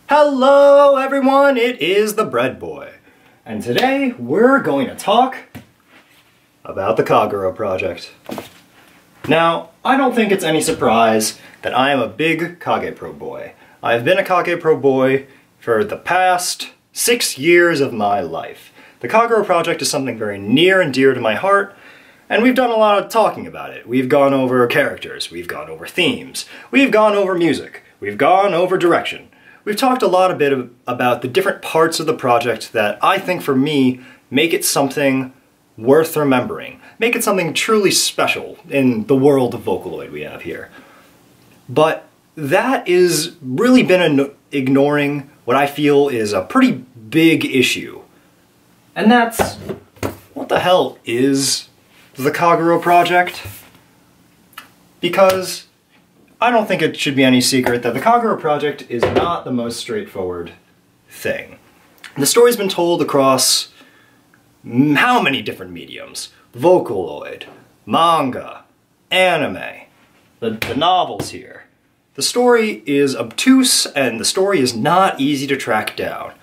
Hello everyone, it is the Bread Boy, and today we're going to talk about the Kagepro project. Now, I don't think it's any surprise that I am a big Kagepro boy. I've been a Kagepro boy for the past 6 years of my life. The Kagepro project is something very near and dear to my heart, and we've done a lot of talking about it. We've gone over characters, we've gone over themes, we've gone over music, we've gone over direction. We've talked a lot about the different parts of the project that I think, for me, make it something worth remembering. Make it something truly special in the world of Vocaloid we have here. But that is really been ignoring what I feel is a pretty big issue. And that's, what the hell is the Kagepro project? Because I don't think it should be any secret that the Kagepro project is not the most straightforward thing. The story's been told across how many different mediums? Vocaloid, manga, anime, the novels here. The story is obtuse and the story is not easy to track down.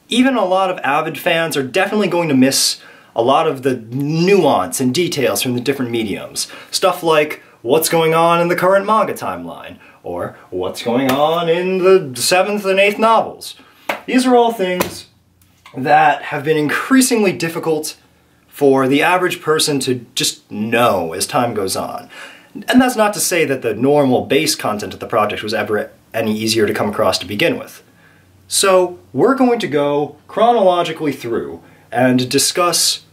Even a lot of avid fans are definitely going to miss a lot of the nuance and details from the different mediums. Stuff like what's going on in the current manga timeline, or what's going on in the 7th and 8th novels. These are all things that have been increasingly difficult for the average person to just know as time goes on. And that's not to say that the normal base content of the project was ever any easier to come across to begin with. So we're going to go chronologically through and discuss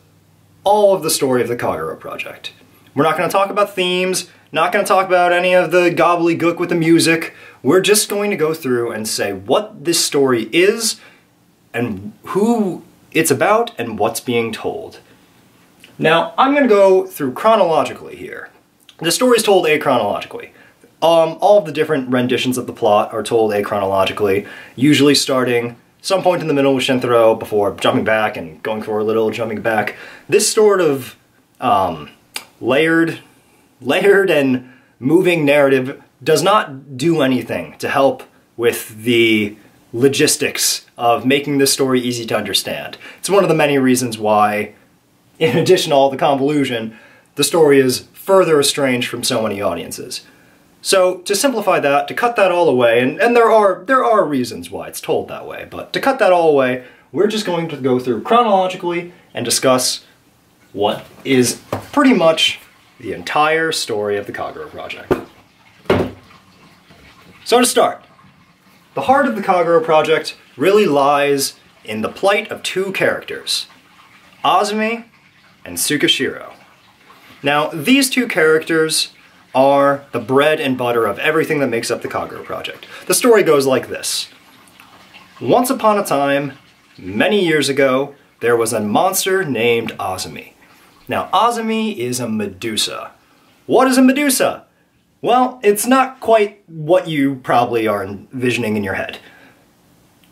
all of the story of the Kagepro project. We're not going to talk about themes, not going to talk about any of the gobbledygook with the music. We're just going to go through and say what this story is, and who it's about, and what's being told. Now, I'm going to go through chronologically here. The story is told achronologically. All of the different renditions of the plot are told achronologically, usually starting some point in the middle with Shintharo before jumping back and going for a little, jumping back. This sort of layered and moving narrative does not do anything to help with the logistics of making this story easy to understand. It's one of the many reasons why, in addition to all the convolution, the story is further estranged from so many audiences. So, to simplify that, to cut that all away, and there are reasons why it's told that way, but to cut that all away, we're just going to go through chronologically and discuss what is pretty much the entire story of the Kagepro project. So to start, the heart of the Kagepro project really lies in the plight of two characters, Azumi and Tsukishiro. Now, these two characters are the bread and butter of everything that makes up the Kagepro project. The story goes like this. Once upon a time, many years ago, there was a monster named Azumi. Now, Azumi is a Medusa. What is a Medusa? Well, it's not quite what you probably are envisioning in your head.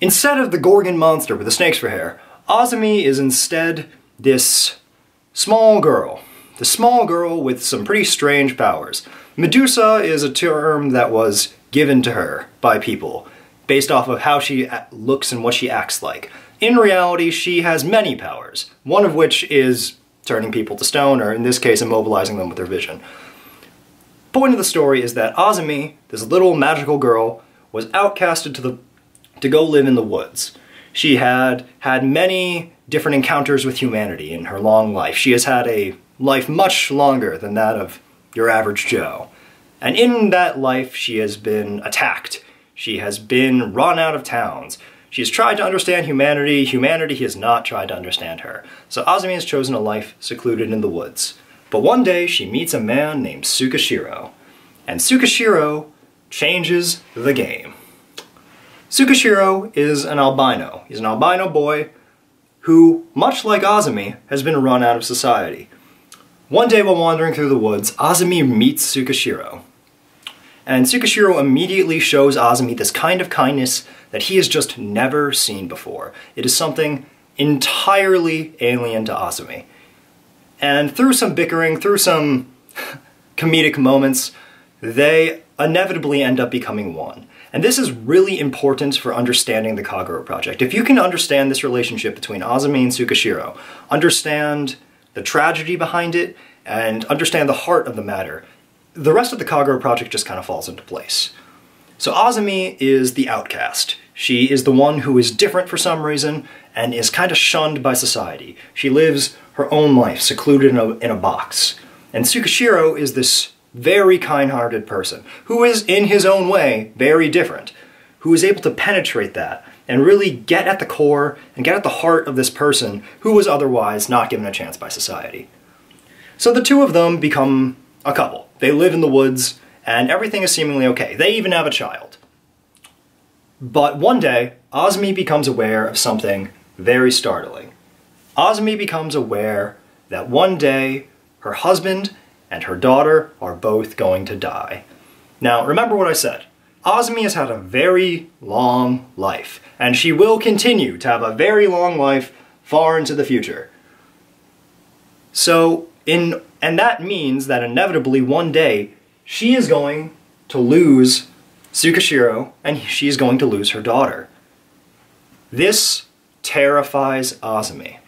Instead of the Gorgon monster with the snakes for hair, Azumi is instead this small girl. The small girl with some pretty strange powers. Medusa is a term that was given to her by people, based off of how she looks and what she acts like. In reality, she has many powers, one of which is turning people to stone, or in this case, immobilizing them with their vision. Point of the story is that Azumi, this little magical girl, was outcasted to go live in the woods. She had had many different encounters with humanity in her long life. She has had a life much longer than that of your average Joe. And in that life, she has been attacked. She has been run out of towns. She has tried to understand humanity. Humanity has not tried to understand her. So Azumi has chosen a life secluded in the woods. But one day she meets a man named Tsukishiro. And Tsukishiro changes the game. Tsukishiro is an albino. He's an albino boy who, much like Azumi, has been run out of society. One day while wandering through the woods, Azumi meets Tsukishiro. And Tsukishiro immediately shows Azumi this kind of kindness that he has just never seen before. It is something entirely alien to Azumi. And through some bickering, through some comedic moments, they inevitably end up becoming one. And this is really important for understanding the Kagero project. If you can understand this relationship between Azumi and Tsukashiro, understand the tragedy behind it, and understand the heart of the matter, the rest of the Kagero project just kind of falls into place. So Azumi is the outcast. She is the one who is different for some reason and is kind of shunned by society. She lives her own life, secluded in a box. And Tsukashiro is this very kind-hearted person who is, in his own way, very different, who is able to penetrate that and really get at the core and get at the heart of this person who was otherwise not given a chance by society. So the two of them become a couple. They live in the woods, and everything is seemingly okay. They even have a child. But one day, Azumi becomes aware of something very startling. Azumi becomes aware that one day her husband and her daughter are both going to die. Now, remember what I said. Azumi has had a very long life, and she will continue to have a very long life far into the future. And that means that inevitably one day she is going to lose Tsukashiro and she is going to lose her daughter. This terrifies Azumi.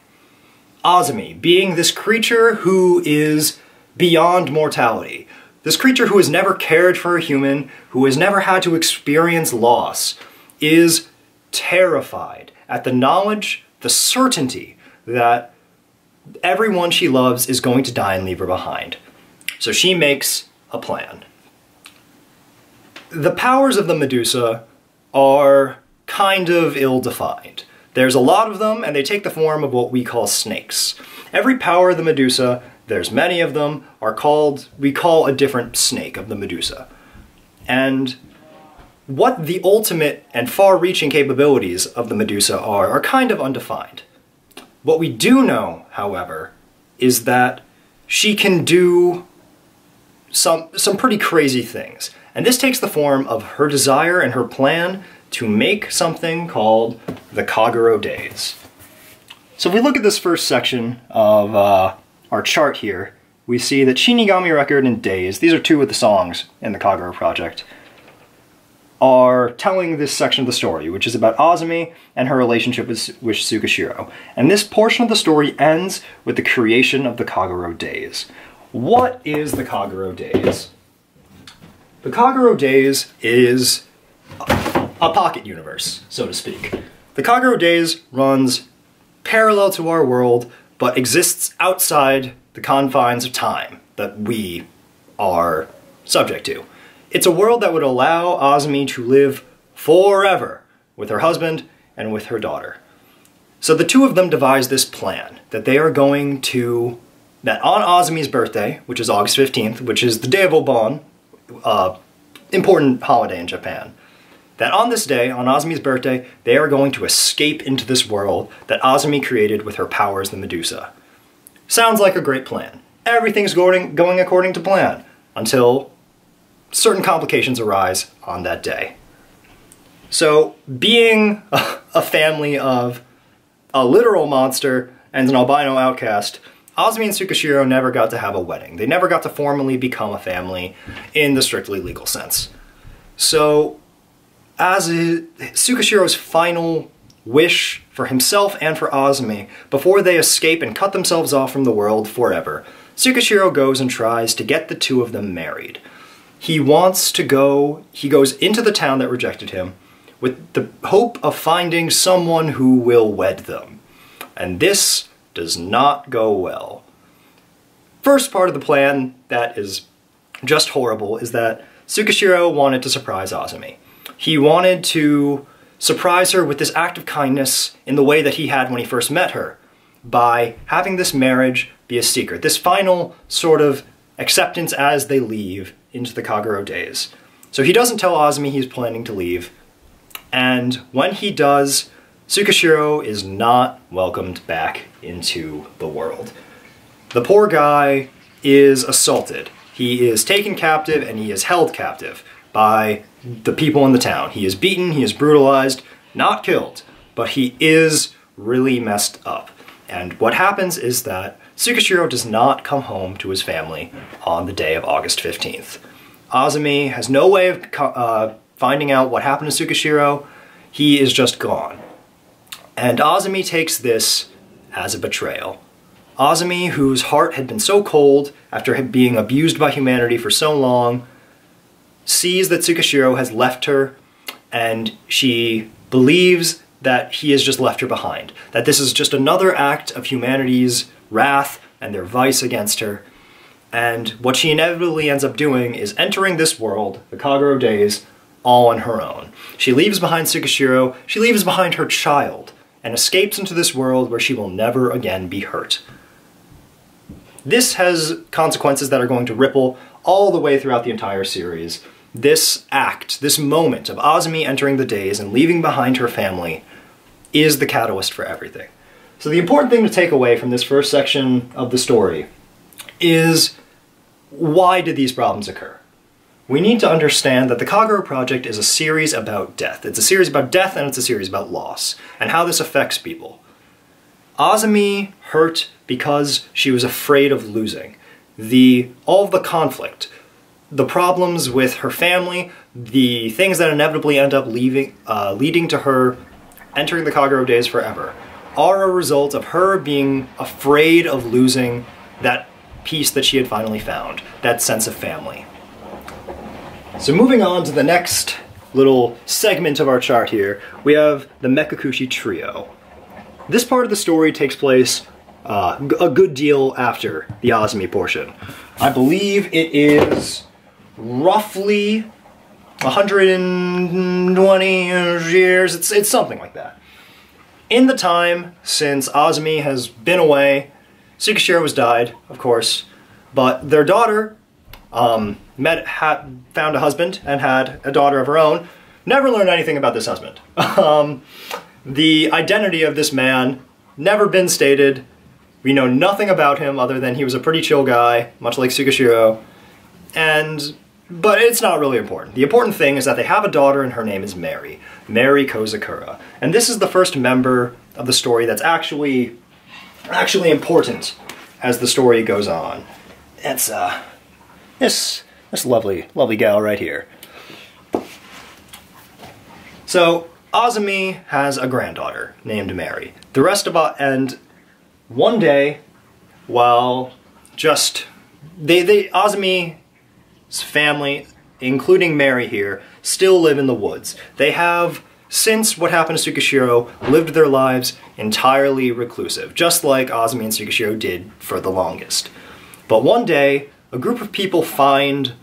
Azumi, being this creature who is beyond mortality, this creature who has never cared for a human, who has never had to experience loss, is terrified at the knowledge, the certainty that everyone she loves is going to die and leave her behind. So she makes a plan. The powers of the Medusa are kind of ill-defined. There's a lot of them, and they take the form of what we call snakes. Every power of the Medusa, there's many of them, we call a different snake of the Medusa. And what the ultimate and far-reaching capabilities of the Medusa are kind of undefined. What we do know, however, is that she can do some pretty crazy things. And this takes the form of her desire and her plan to make something called the Kagero Days. So if we look at this first section of our chart here, we see that Shinigami Record and Days, these are two of the songs in the Kagero project, are telling this section of the story, which is about Azumi and her relationship with Tsukashiro. And this portion of the story ends with the creation of the Kagero Days. What is the Kagero Days? The Kagero Days is a pocket universe, so to speak. The Kagero Days runs parallel to our world, but exists outside the confines of time that we are subject to. It's a world that would allow Azumi to live forever with her husband and with her daughter. So the two of them devise this plan that they are going to, that on Azumi's birthday, which is August 15th, which is the day of Obon, important holiday in Japan, that on this day, on Azumi's birthday, they are going to escape into this world that Azumi created with her powers, the Medusa. Sounds like a great plan. Everything's going according to plan, until certain complications arise on that day. So, being a family of a literal monster and an albino outcast, Azumi and Tsukashiro never got to have a wedding. They never got to formally become a family in the strictly legal sense. So, as Tsukashiro's final wish for himself and for Azumi, before they escape and cut themselves off from the world forever, Tsukashiro goes and tries to get the two of them married. He goes into the town that rejected him with the hope of finding someone who will wed them. And this does not go well. First part of the plan that is just horrible is that Tsukashiro wanted to surprise Azumi. He wanted to surprise her with this act of kindness in the way that he had when he first met her, by having this marriage be a secret, this final sort of acceptance as they leave into the Kagero Days. So he doesn't tell Azumi he's planning to leave, and when he does, Tsukashiro is not welcomed back into the world. The poor guy is assaulted. He is taken captive and he is held captive by the people in the town. He is beaten, he is brutalized, not killed, but he is really messed up. And what happens is that Tsukashiro does not come home to his family on the day of August 15th. Azumi has no way of finding out what happened to Tsukishiro, he is just gone. And Azumi takes this as a betrayal. Azumi, whose heart had been so cold after being abused by humanity for so long, sees that Tsukishiro has left her, and she believes that he has just left her behind. That this is just another act of humanity's wrath and their vice against her. And what she inevitably ends up doing is entering this world, the Kagero days, all on her own. She leaves behind Tsukishiro, she leaves behind her child, and escapes into this world where she will never again be hurt. This has consequences that are going to ripple all the way throughout the entire series. This act, this moment of Azumi entering the days and leaving behind her family is the catalyst for everything. So the important thing to take away from this first section of the story is, why did these problems occur? We need to understand that the Kagero Project is a series about death. It's a series about death and it's a series about loss, and how this affects people. Azumi hurt because she was afraid of losing. All of the conflict, the problems with her family, the things that inevitably end up leading to her entering the Kagero days forever, are a result of her being afraid of losing that peace that she had finally found, that sense of family. So moving on to the next little segment of our chart here, we have the Mekakushi Trio. This part of the story takes place a good deal after the Azumi portion. I believe it is roughly 120 years, it's something like that. In the time since Azumi has been away, Tsukishiro has died, of course, but their daughter found a husband and had a daughter of her own. Never learned anything about this husband. The identity of this man, never been stated. We know nothing about him other than he was a pretty chill guy, much like Tsukishiro, but it's not really important. The important thing is that they have a daughter and her name is Mary Kozakura. And this is the first member of the story that's actually important as the story goes on. It's this lovely gal right here. So Azumi has a granddaughter named Mary. The rest of and one day, while Azumi's family, including Mary here, still live in the woods. They have, since what happened to Tsukishiro, lived their lives entirely reclusive, just like Azumi and Tsukishiro did for the longest. But one day, a group of people find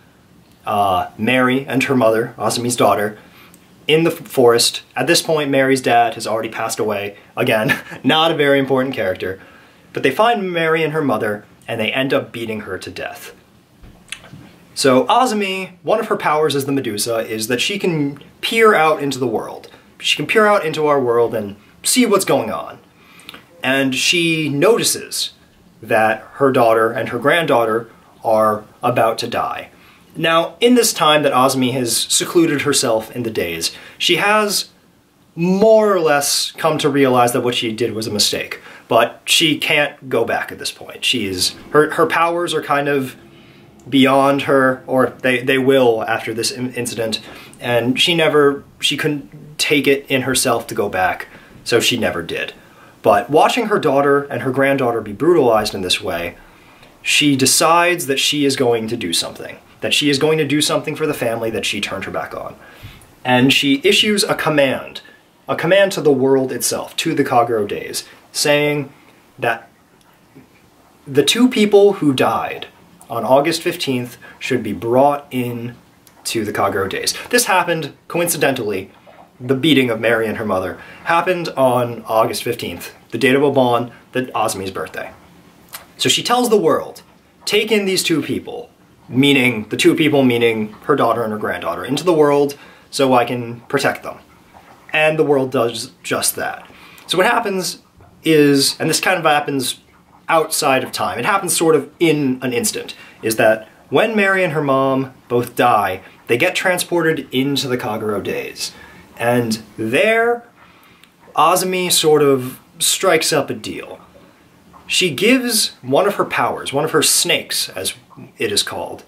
Mary and her mother, Azumi's daughter, in the forest. At this point, Mary's dad has already passed away. Again, not a very important character. But they find Mary and her mother, and they end up beating her to death. So Azumi, one of her powers as the Medusa is that she can peer out into the world. She can peer out into our world and see what's going on. And she notices that her daughter and her granddaughter are about to die. Now, in this time that Azumi has secluded herself in the days, she has more or less come to realize that what she did was a mistake. But she can't go back at this point. Her powers are kind of beyond her, or they will after this incident, and she couldn't take it in herself to go back, so she never did. But watching her daughter and her granddaughter be brutalized in this way, she decides that she is going to do something. That she is going to do something for the family that she turned her back on. And she issues a command to the world itself, to the Kagero days, saying that the two people who died on August 15th should be brought in to the Kagero days. This happened, coincidentally, the beating of Mary and her mother happened on August 15th, the date of Obon, Azumi's birthday. So she tells the world, take in these two people, meaning her daughter and her granddaughter, into the world so I can protect them. And the world does just that. So what happens is, and this kind of happens outside of time, it happens sort of in an instant, is that when Mary and her mom both die, they get transported into the Kagero days. And there, Azumi sort of strikes up a deal. She gives one of her powers, one of her snakes, as it is called,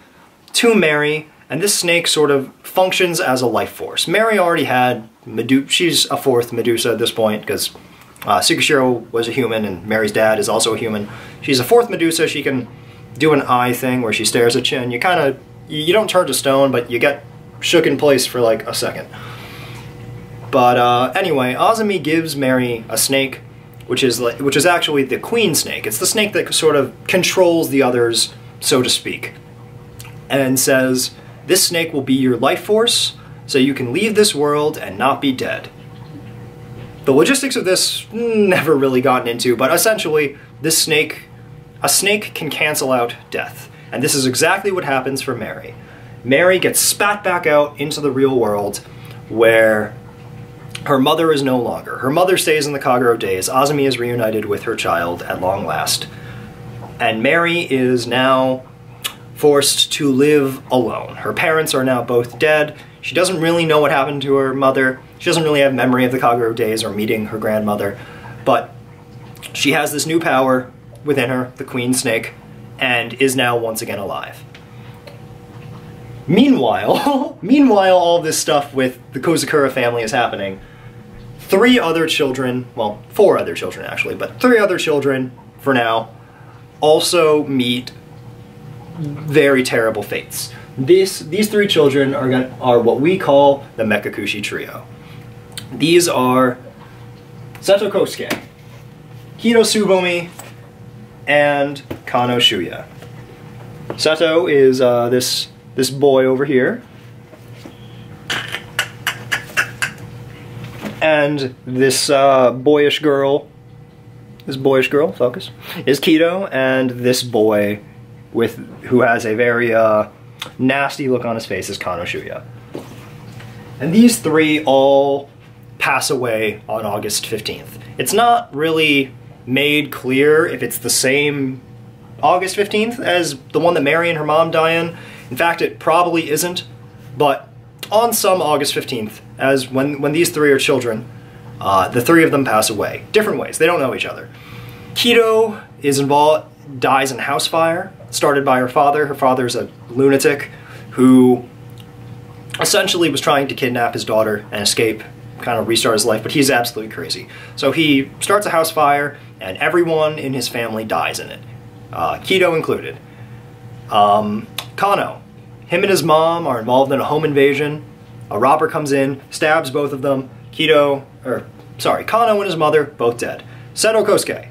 to Mary, and this snake sort of functions as a life force. Mary already had she's a fourth Medusa at this point, because Sukeshiro was a human and Mary's dad is also a human. She's a fourth Medusa. She can do an eye thing where she stares at you, and you don't turn to stone, but you get shook in place for like a second. But anyway, Azumi gives Mary a snake, which is actually the queen snake. It's the snake that sort of controls the others, so to speak, and says, "This snake will be your life force, so you can leave this world and not be dead." The logistics of this never really gotten into, but essentially, a snake can cancel out death, and this is exactly what happens for Mary. Mary gets spat back out into the real world, where her mother is no longer. Her mother stays in the Kagero days. Azumi is reunited with her child at long last. And Mary is now forced to live alone. Her parents are now both dead. She doesn't really know what happened to her mother. She doesn't really have memory of the Kagero days or meeting her grandmother. But she has this new power within her, the Queen Snake, and is now once again alive. Meanwhile, all this stuff with the Kozakura family is happening. 3 other children, well, 4 other children actually, but 3 other children, for now, also meet very terrible fates. These 3 children are what we call the Mekakushi Trio. These are Seto Kosuke, Hiro Tsubomi, and Kano Shuya. Seto is this boy over here. And this boyish girl, focus, is Kido, and this boy who has a very nasty look on his face is Kano Shuya. And these 3 all pass away on August 15th. It's not really made clear if it's the same August 15th as the one that Mary and her mom die in. In fact, it probably isn't, but on some August 15th, as when these 3 are children, the 3 of them pass away. Different ways, they don't know each other. Kido dies in a house fire, started by her father. Her father's a lunatic who essentially was trying to kidnap his daughter and escape, kind of restart his life, but he's absolutely crazy. So he starts a house fire, and everyone in his family dies in it, Kido included. Kano, him and his mom are involved in a home invasion. A robber comes in, stabs both of them. Kano and his mother, both dead. Seto Kosuke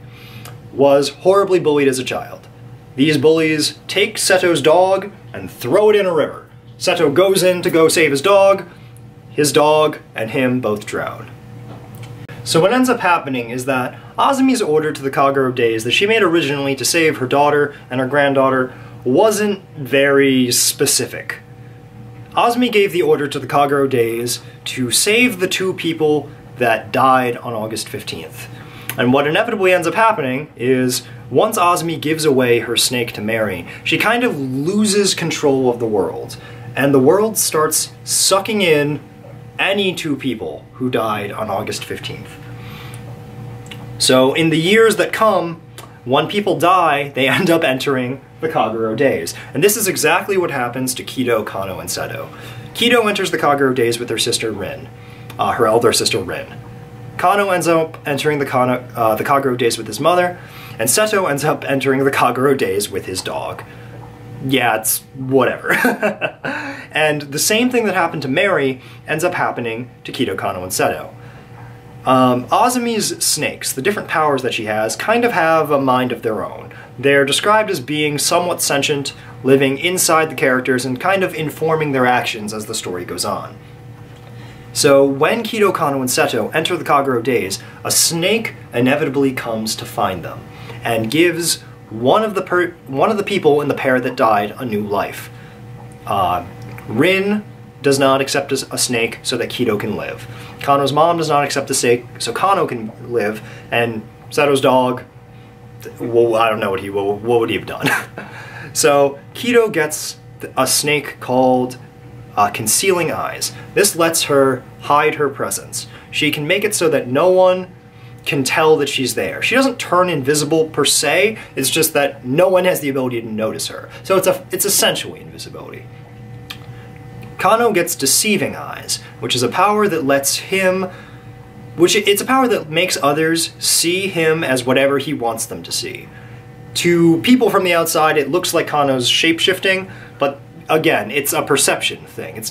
was horribly bullied as a child. These bullies take Seto's dog and throw it in a river. Seto goes in to go save his dog and him both drown. So what ends up happening is that Azumi's order to the Kagero days that she made originally to save her daughter and her granddaughter wasn't very specific. Azumi gave the order to the Kagero days to save the 2 people that died on August 15th. And what inevitably ends up happening is, once Azumi gives away her snake to Mary, she kind of loses control of the world, and the world starts sucking in any 2 people who died on August 15th. So in the years that come, when people die, they end up entering the Kagero days. And this is exactly what happens to Kido, Kano, and Seto. Kido enters the Kagero days with her sister Rin, her elder sister Rin. Kano ends up entering the Kagero days with his mother, and Seto ends up entering the Kagero days with his dog. Yeah, it's whatever. And the same thing that happened to Mary ends up happening to Kido, Kano, and Seto. Azumi's snakes, the different powers that she has, kind of have a mind of their own. They're described as being somewhat sentient, living inside the characters and kind of informing their actions as the story goes on. So when Kido, Kano, and Seto enter the Kagero days, a snake inevitably comes to find them and gives one of the people in the pair that died a new life. Rin does not accept a snake so that Kido can live. Kano's mom does not accept the snake so Kano can live, and Seto's dog, well, I don't know what would he have done. So Kido gets a snake called Concealing Eyes. This lets her hide her presence. She can make it so that no one can tell that she's there. She doesn't turn invisible per se, it's just that no one has the ability to notice her. So it's essentially invisibility. Kano gets Deceiving Eyes, which is a power that lets him... it's a power that makes others see him as whatever he wants them to see. To people from the outside, it looks like Kano's shape-shifting, but again, it's a perception thing. He's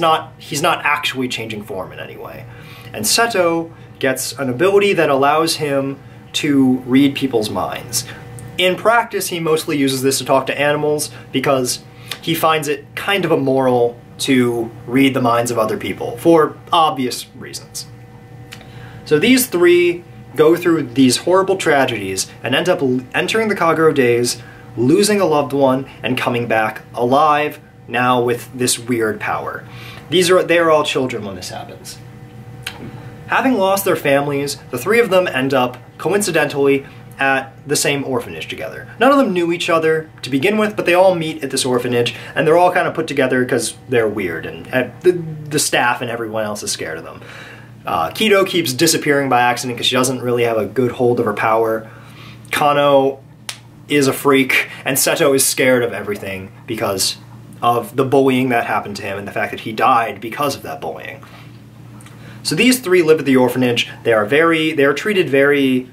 not actually changing form in any way. And Seto gets an ability that allows him to read people's minds. In practice, he mostly uses this to talk to animals because he finds it kind of immoral to read the minds of other people, for obvious reasons. So these three go through these horrible tragedies and end up entering the Kagero days, losing a loved one, and coming back alive, now with this weird power. They are all children when this happens. Having lost their families, the three of them end up, coincidentally, at the same orphanage together. None of them knew each other to begin with, but they all meet at this orphanage, and they're all kind of put together because they're weird, and the staff and everyone else is scared of them. Kido keeps disappearing by accident because she doesn't really have a good hold of her power. Kano is a freak, and Seto is scared of everything because of the bullying that happened to him and the fact that he died because of that bullying. So these three live at the orphanage. They are treated very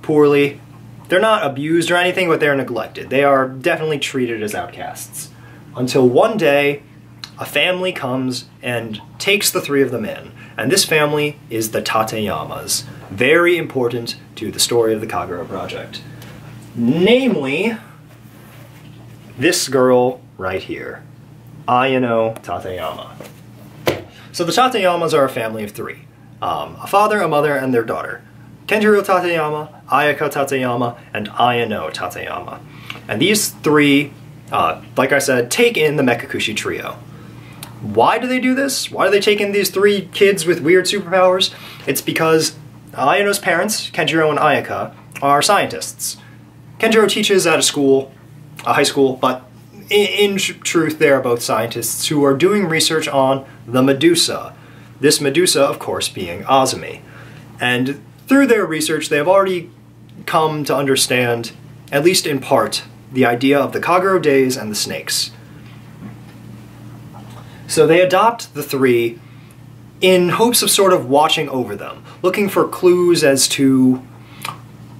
poorly. They're not abused or anything, but they're neglected. They are definitely treated as outcasts. Until one day, a family comes and takes the three of them in. And this family is the Tateyamas, very important to the story of the Kagero project. Namely, this girl right here, Ayano Tateyama. So the Tateyamas are a family of three. A father, a mother, and their daughter. Kenjiro Tateyama, Ayaka Tateyama, and Ayano Tateyama. And these three, like I said, take in the Mekakushi trio. Why do they do this? Why do they take in these three kids with weird superpowers? It's because Ayano's parents, Kenjiro and Ayaka, are scientists. Kenjiro teaches at a high school, but in truth they are both scientists who are doing research on the Medusa. This Medusa, of course, being Azumi. And through their research, they have already come to understand, at least in part, the idea of the Kagero days and the snakes. So they adopt the three in hopes of sort of watching over them, looking for clues as to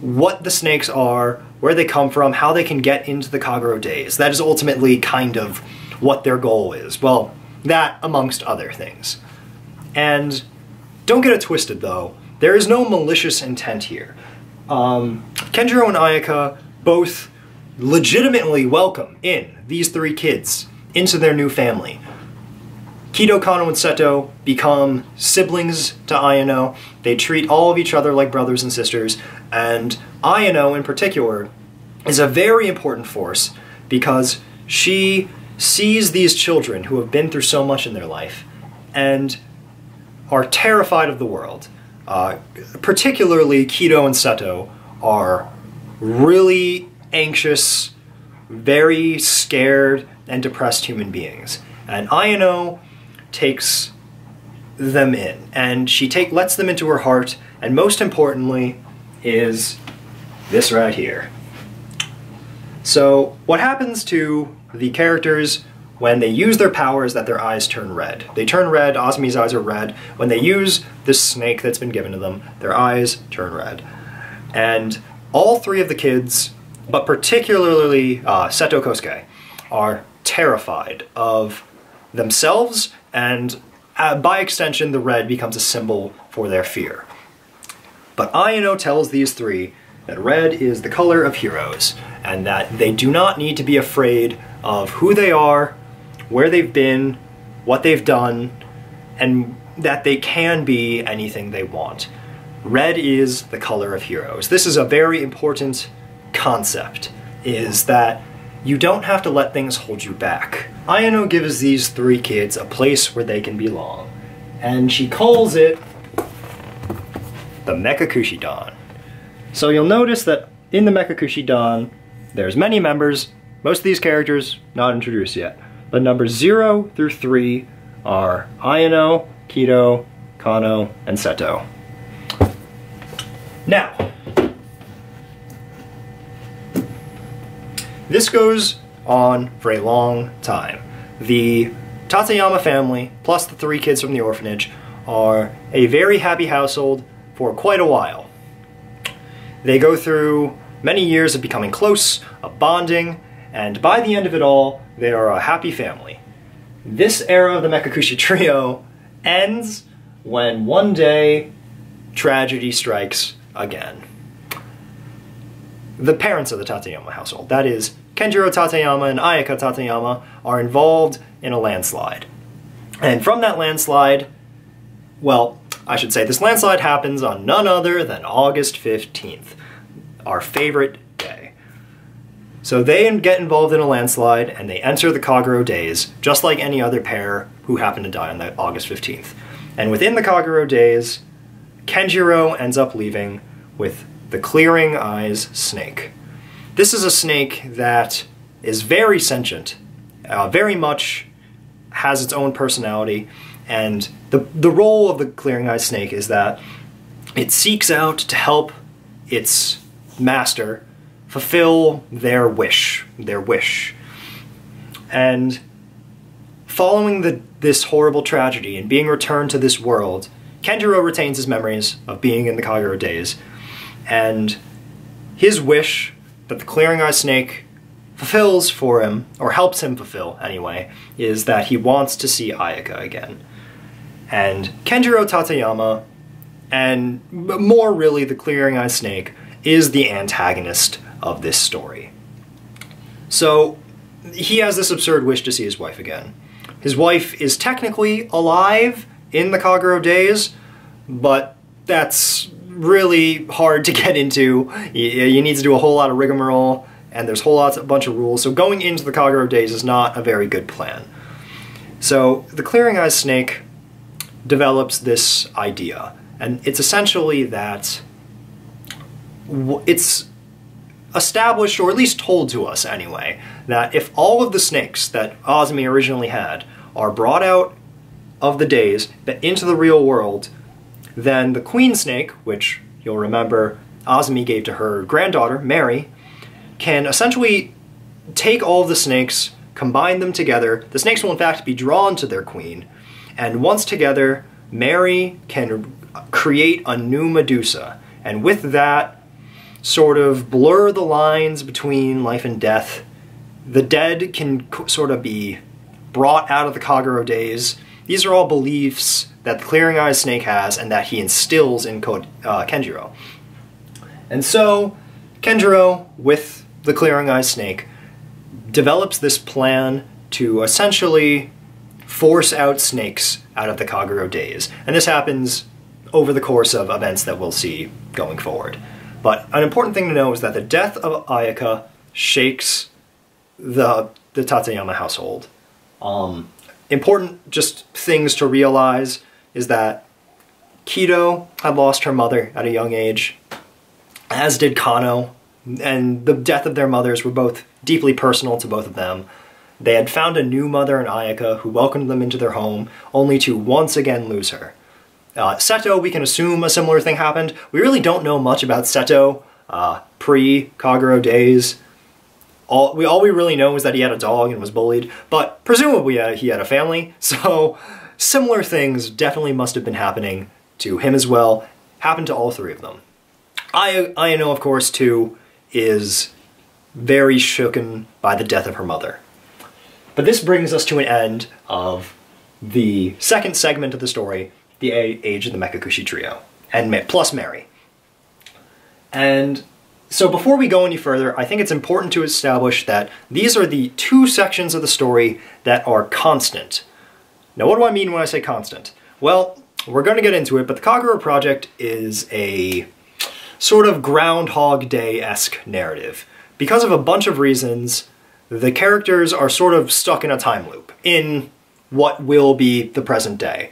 what the snakes are, where they come from, how they can get into the Kagero days. That is ultimately kind of what their goal is. Well, that amongst other things. And don't get it twisted though, there is no malicious intent here. Kenjiro and Ayaka both legitimately welcome in these three kids into their new family. Kido, Kano, and Seto become siblings to Ayano. They treat all of each other like brothers and sisters, and Ayano in particular is a very important force because she sees these children who have been through so much in their life and are terrified of the world. Particularly Kido and Seto are really anxious, very scared, and depressed human beings. And Ayano takes them in, and she lets them into her heart, and most importantly is this right here. So what happens to the characters when they use their powers that their eyes turn red? They turn red, Azumi's eyes are red. When they use this snake that's been given to them, their eyes turn red. And all three of the kids, but particularly Seto Kosuke, are terrified of themselves, and by extension the red becomes a symbol for their fear. But Ayano tells these three that red is the color of heroes, and that they do not need to be afraid of who they are, where they've been, what they've done, and that they can be anything they want. Red is the color of heroes. This is a very important concept, is that you don't have to let things hold you back. Ayano gives these three kids a place where they can belong, and she calls it the Mekakushi Dan. So you'll notice that in the Mekakushi Dan, there's many members. Most of these characters not introduced yet, but numbers 0 through 3 are Ayano, Kido, Kano, and Seto. Now, this goes on for a long time. The Tateyama family, plus the 3 kids from the orphanage, are a very happy household for quite a while. They go through many years of becoming close, of bonding, and by the end of it all, they are a happy family. This era of the Mekakushi Trio ends when one day, tragedy strikes again. The parents of the Tateyama household, that is, Kenjiro Tateyama and Ayaka Tateyama, are involved in a landslide. And from that landslide, well, I should say this landslide happens on none other than August 15th, our favorite day. So they get involved in a landslide and they enter the Kagero days, just like any other pair who happen to die on that August 15th. And within the Kagero days, Kenjiro ends up leaving with the Clearing Eyes snake. This is a snake that is very sentient, very much has its own personality, and the role of the Clearing Eyes snake is that it seeks out to help its master fulfill their wish. And following this horrible tragedy and being returned to this world, Kenjiro retains his memories of being in the Kagero days, and his wish that the Clearing Eye snake fulfills for him, or helps him fulfill anyway, is that he wants to see Ayaka again. And Kenjiro Tateyama, and more really the Clearing Eye snake, is the antagonist of this story. So he has this absurd wish to see his wife again. His wife is technically alive in the Kagero days, but that's really hard to get into. You need to do a whole lot of rigmarole, and there's a bunch of rules, so going into the Kagero days is not a very good plan. So the Clearing Eyes snake develops this idea, and it's essentially that it's established, or at least told to us anyway, that if all of the snakes that Azumi originally had are brought out of the days into the real world, then the queen snake, which you'll remember Azumi gave to her granddaughter, Mary, can essentially take all of the snakes, combine them together. The snakes will in fact be drawn to their queen, and once together, Mary can create a new Medusa, and with that, sort of blur the lines between life and death. The dead can sort of be brought out of the Kagero days. These are all beliefs that the Clearing Eyes snake has and that he instills in Kenjiro. And so, Kenjiro, with the Clearing Eyes snake, develops this plan to essentially force out snakes out of the Kagero days. And this happens over the course of events that we'll see going forward. But an important thing to know is that the death of Ayaka shakes the Tateyama household. Important just things to realize is that Kido had lost her mother at a young age, as did Kano, and the death of their mothers were both deeply personal to both of them. They had found a new mother in Ayaka who welcomed them into their home, only to once again lose her. Seto, we can assume a similar thing happened. We really don't know much about Seto pre-Kagero days. All we really know is that he had a dog and was bullied, but presumably he had a family, so similar things definitely must have been happening to him as well. Happened to all 3 of them. Ayano, of course, too, is very shooken by the death of her mother. But this brings us to an end of the second segment of the story, the age of the Mekakushi Trio, and plus Mary. And so before we go any further, I think it's important to establish that these are the 2 sections of the story that are constant. Now, what do I mean when I say constant? Well, we're going to get into it, but the Kagero Project is a sort of Groundhog Day-esque narrative. Because of a bunch of reasons, the characters are sort of stuck in a time loop, in what will be the present day.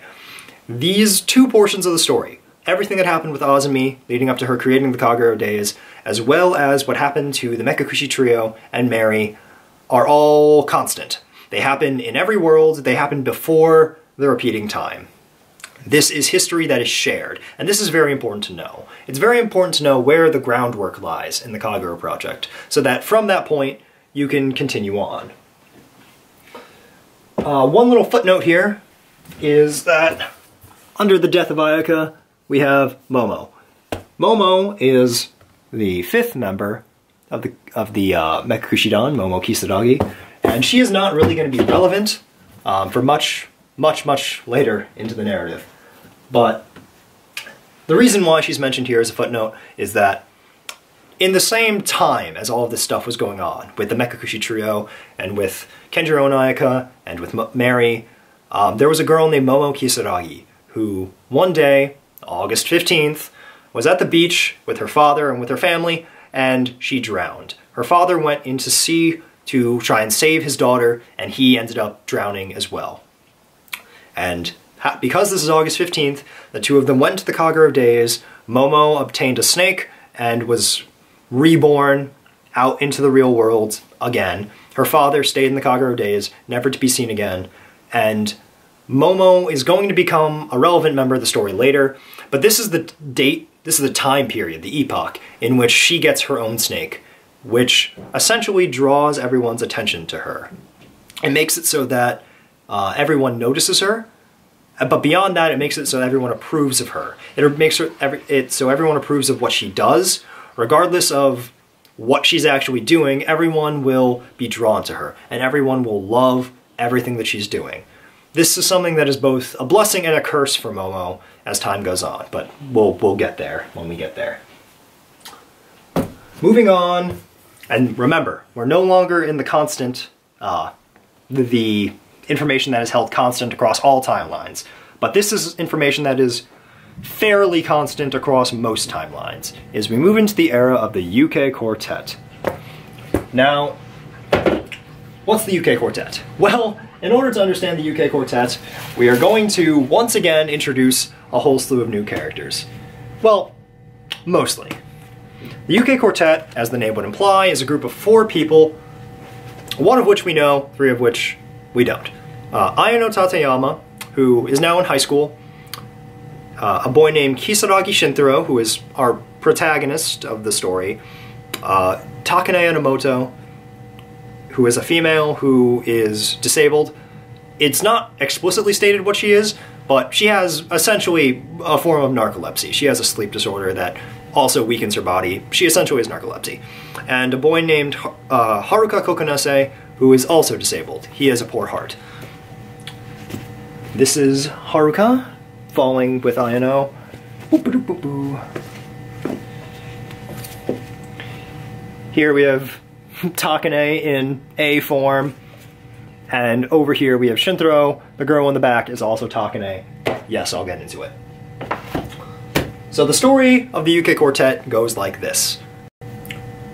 These 2 portions of the story, everything that happened with Azumi leading up to her creating the Kagero days, as well as what happened to the Mekakushi Trio and Mary, are all constant. They happen in every world, they happen before the repeating time. This is history that is shared, and this is very important to know. It's very important to know where the groundwork lies in the Kagero Project, so that from that point, you can continue on. One little footnote here is that under the death of Ayaka, we have Momo. Momo is the 5th member of the Mekakushidan, Momo Kisaragi, and she is not really going to be relevant for much later into the narrative. But the reason why she's mentioned here as a footnote is that in the same time as all of this stuff was going on, with the Mekakushi trio, and with Kenjiro and Ayaka, and with Mary, there was a girl named Momo Kisaragi, who one day, August 15th, was at the beach with her father and with her family, and she drowned. Her father went into sea to try and save his daughter, and he ended up drowning as well. And because this is August 15th, the two of them went to the Kagerou days. Momo obtained a snake and was reborn out into the real world again. Her father stayed in the Kagero days, never to be seen again, and Momo is going to become a relevant member of the story later, but this is the date, this is the time period, the epoch, in which she gets her own snake, which essentially draws everyone's attention to her. It makes it so that everyone notices her, but beyond that, it makes it so everyone approves of her. It makes it so everyone approves of what she does. Regardless of what she's actually doing, everyone will be drawn to her, and everyone will love everything that she's doing. This is something that is both a blessing and a curse for Momo as time goes on, but we'll get there when we get there. Moving on, and remember, we're no longer in the constant, the information that is held constant across all timelines, but this is information that is fairly constant across most timelines, as we move into the era of the UK Quartet. Now, what's the UK Quartet? Well, in order to understand the UK Quartet, we are going to once again introduce a whole slew of new characters. Well, mostly. The UK Quartet, as the name would imply, is a group of 4 people, one of which we know, 3 of which we don't. Ayano Tateyama, who is now in high school, a boy named Kisaragi Shintaro, who is our protagonist of the story, Takane Enomoto, who is a female who is disabled. It's not explicitly stated what she is, but she has essentially a form of narcolepsy. She has a sleep disorder that also weakens her body. She essentially has narcolepsy. And a boy named Haruka Kokonase, who is also disabled. He has a poor heart. This is Haruka, falling with Ayano. Here we have Takane in A form, and over here we have Shintaro. The girl in the back is also Takane. Yes, I'll get into it. So the story of the UK Quartet goes like this.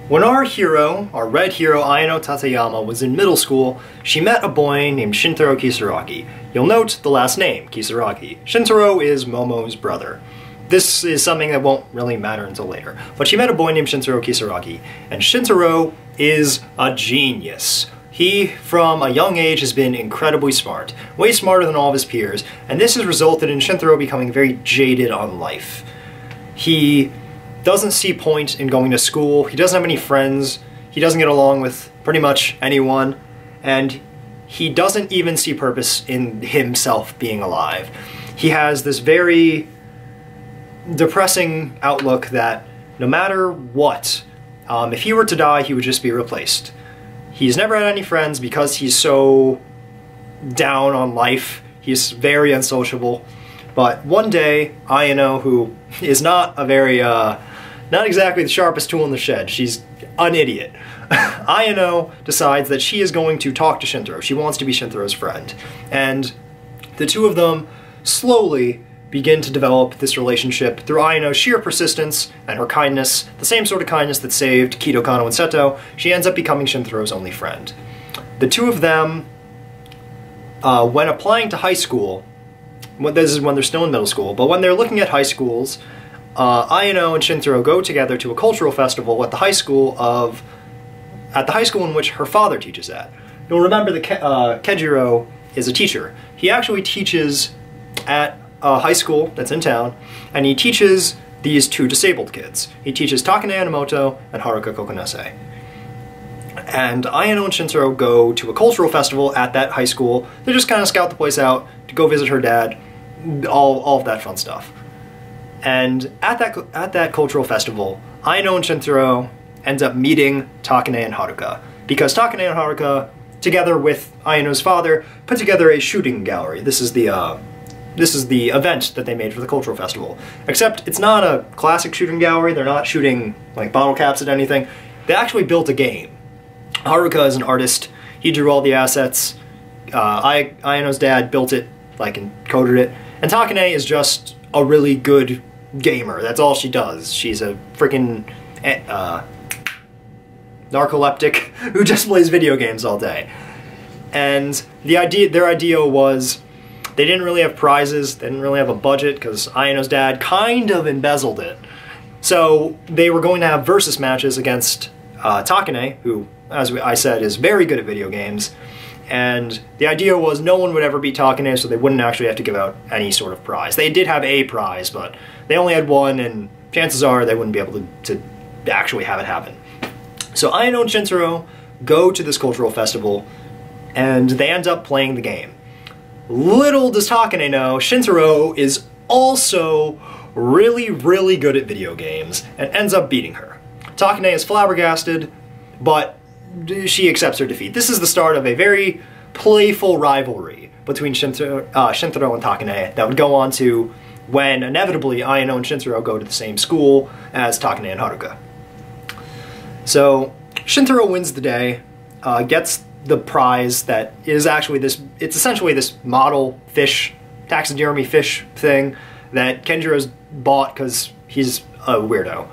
When our hero, our red hero Ayano Tateyama, was in middle school, she met a boy named Shintaro Kisaragi. You'll note the last name, Kisaragi. Shintaro is Momo's brother. This is something that won't really matter until later. But she met a boy named Shintaro Kisaragi, and Shintaro is a genius. He, from a young age, has been incredibly smart, way smarter than all of his peers, and this has resulted in Shintaro becoming very jaded on life. He doesn't see point in going to school, he doesn't have any friends, he doesn't get along with pretty much anyone, and he doesn't even see purpose in himself being alive. He has this very depressing outlook that no matter what, if he were to die, he would just be replaced. He's never had any friends because he's so down on life. He's very unsociable. But one day, Ayano, who is not a very, not exactly the sharpest tool in the shed, she's an idiot. Ayano decides that she is going to talk to Shintaro. She wants to be Shintaro's friend. And the two of them slowly begin to develop this relationship through Ayano's sheer persistence and her kindness, the same sort of kindness that saved Kido Kano and Seto. She ends up becoming Shintaro's only friend. The two of them, when applying to high school, this is when they're still in middle school, but when they're looking at high schools, Ayano and Shintaro go together to a cultural festival at the high school in which her father teaches at. You'll remember that Kagepro is a teacher. He actually teaches at a high school that's in town, and he teaches these 2 disabled kids. He teaches Takane Enomoto and Haruka Kokonase. And Ayano and Shintaro go to a cultural festival at that high school. They just kind of scout the place out to go visit her dad, all of that fun stuff. And at that cultural festival, Ayano and Shintaro ends up meeting Takane and Haruka, because Takane and Haruka, together with Ayano's father, put together a shooting gallery. This is the event that they made for the cultural festival. Except it's not a classic shooting gallery. They're not shooting like bottle caps at anything. They actually built a game. Haruka is an artist. He drew all the assets. Ayano's dad built it, like, and coded it. And Takane is just a really good gamer. That's all she does. She's a freaking narcoleptic who just plays video games all day. And their idea was, they didn't really have prizes, they didn't really have a budget, because Ayano's dad kind of embezzled it. So they were going to have versus matches against Takane, who, as I said, is very good at video games. And the idea was no one would ever beat Takane, so they wouldn't actually have to give out any sort of prize. They did have a prize, but they only had one, and chances are they wouldn't be able to actually have it happen. So Ayano and Shintaro go to this cultural festival, and they end up playing the game. Little does Takane know, Shintaro is also really, really good at video games, and ends up beating her. Takane is flabbergasted, but she accepts her defeat. This is the start of a very playful rivalry between Shintaro and Takane that would go on to when, inevitably, Ayano and Shintaro go to the same school as Takane and Haruka. So, Shintaro wins the day, gets the prize that is actually it's essentially this model fish, taxidermy fish thing that Kenjiro's bought because he's a weirdo.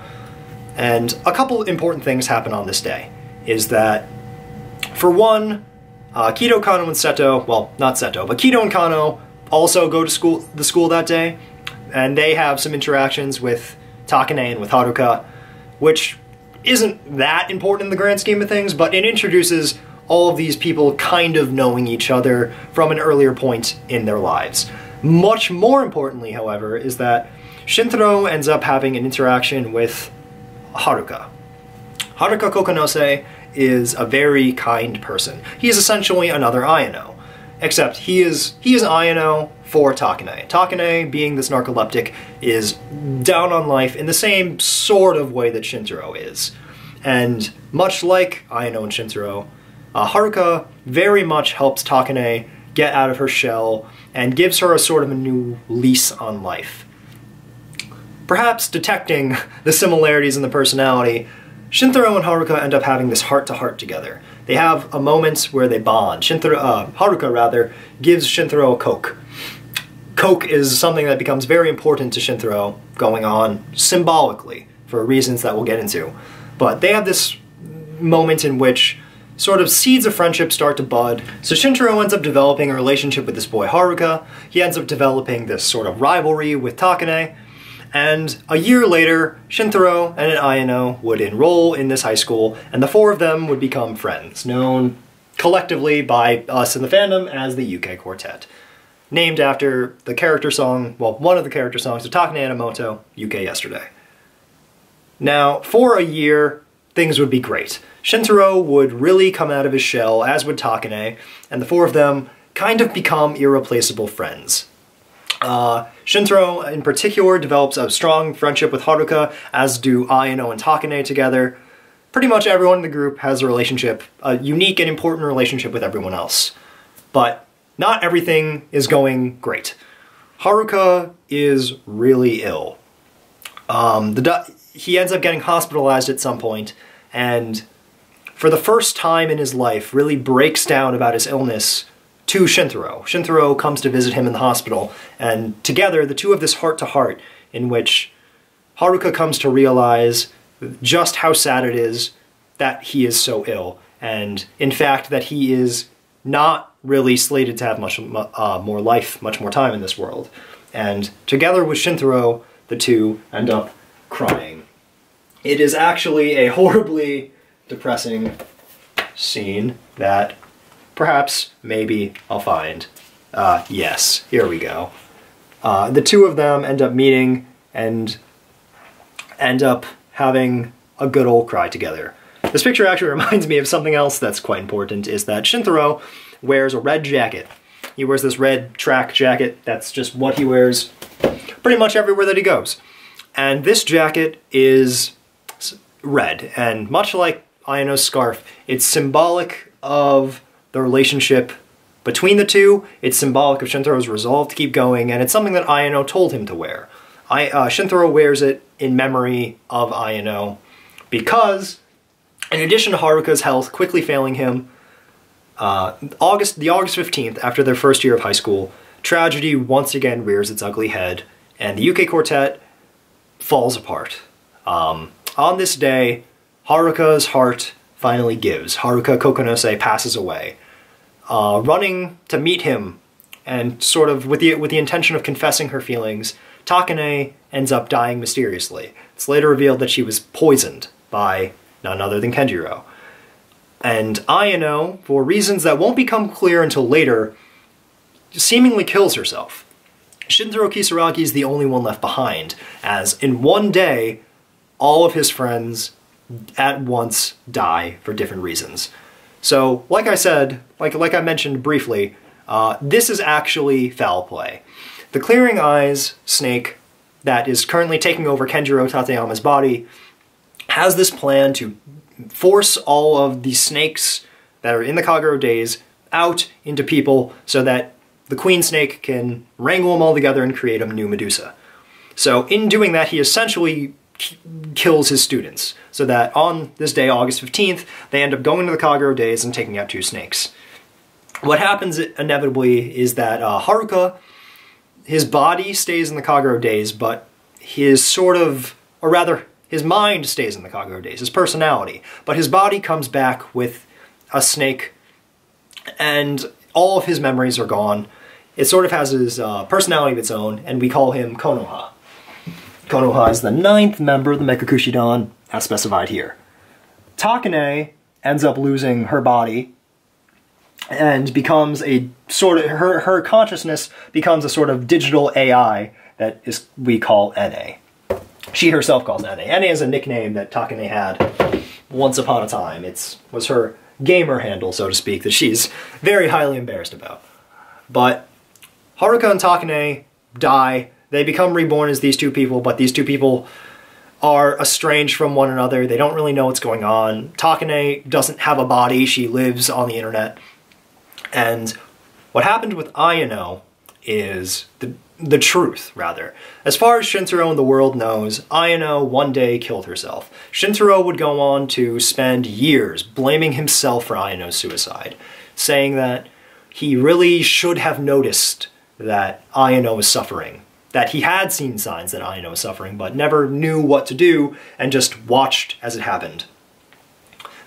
And a couple important things happen on this day, is that, for one, Kido, Kano, and Seto, well, not Seto, but Kido and Kano also go to the school that day, and they have some interactions with Takane and with Haruka, which isn't that important in the grand scheme of things, but it introduces all of these people kind of knowing each other from an earlier point in their lives. Much more importantly, however, is that Shintaro ends up having an interaction with Haruka. Haruka Kokonose is a very kind person. He is essentially another Ayano, except he is Ayano for Takane. Takane, being this narcoleptic, is down on life in the same sort of way that Shintaro is. And much like Ayano and Shintaro, Haruka very much helps Takane get out of her shell and gives her a sort of a new lease on life. Perhaps detecting the similarities in the personality, Shintaro and Haruka end up having this heart-to-heart together. They have a moment where they bond. Haruka, rather, gives Shintaro a Coke. Coke is something that becomes very important to Shintaro, going on symbolically, for reasons that we'll get into. But they have this moment in which sort of seeds of friendship start to bud. So Shintaro ends up developing a relationship with this boy Haruka. He ends up developing this sort of rivalry with Takane. And a year later, Shintaro and Ayano would enroll in this high school, and the four of them would become friends, known collectively by us in the fandom as the UK Quartet. Named after the character song, well, one of the character songs of Takane Enomoto, UK Yesterday. Now, for a year, things would be great. Shintaro would really come out of his shell, as would Takane, and the four of them kind of become irreplaceable friends. Shintaro, in particular, develops a strong friendship with Haruka, as do Ayano and Takane together. Pretty much everyone in the group has a relationship, a unique and important relationship with everyone else. But not everything is going great. Haruka is really ill. He ends up getting hospitalized at some point, and for the first time in his life, really breaks down about his illness to Shintaro. Shintaro comes to visit him in the hospital, and together, the two have this heart-to-heart in which Haruka comes to realize just how sad it is that he is so ill, and in fact that he is not really slated to have much more life, much more time in this world. And together with Shintaro, the two end up crying. It is actually a horribly depressing scene that perhaps, maybe, I'll find. Yes, here we go. The two of them end up meeting and end up having a good old cry together. The This picture actually reminds me of something else that's quite important, is that Shintaro wears a red jacket. He wears this red track jacket. That's just what he wears pretty much everywhere that he goes. And this jacket is red, and much like Ayano's scarf, it's symbolic of the relationship between the two. It's symbolic of Shintaro's resolve to keep going, and it's something that Ayano told him to wear. Shintaro wears it in memory of Ayano because, in addition to Haruka's health quickly failing him, the August 15th, after their first year of high school, tragedy once again rears its ugly head, and the UK quartet falls apart. On this day, Haruka's heart finally gives. Haruka Kokonose passes away. Running to meet him, and sort of with the intention of confessing her feelings, Takane ends up dying mysteriously. It's later revealed that she was poisoned by none other than Kenjiro. And Ayano, for reasons that won't become clear until later, seemingly kills herself. Shintaro Kisaragi is the only one left behind, as in one day, all of his friends at once die for different reasons. So, like I said, like I mentioned briefly, this is actually foul play. The Clearing Eyes snake that is currently taking over Kenjiro Tateyama's body has this plan to force all of the snakes that are in the Kagero days out into people so that the queen snake can wrangle them all together and create a new Medusa. So in doing that, he essentially kills his students, so that on this day, August 15th, they end up going to the Kagero days and taking out two snakes. What happens inevitably is that Haruka, his body stays in the Kagero days, but his his mind stays in the Kagero days, his personality, but his body comes back with a snake, and all of his memories are gone. It sort of has his personality of its own, and we call him Konoha. Konoha is the 9th member of the Mekakushidan, as specified here. Takane ends up losing her body, and becomes a sort of, her consciousness becomes a sort of digital AI that we call NA. She herself calls NA. NA is a nickname that Takane had once upon a time. It was her gamer handle, so to speak, that she's very highly embarrassed about. But Haruka and Takane die. They become reborn as these two people, but these two people are estranged from one another. They don't really know what's going on. Takane doesn't have a body. She lives on the internet. And what happened with Ayano is the truth, rather. As far as Shintaro and the world knows, Ayano one day killed herself. Shintaro would go on to spend years blaming himself for Ayano's suicide, saying that he really should have noticed that Ayano was suffering, that he had seen signs that Ayano was suffering, but never knew what to do and just watched as it happened.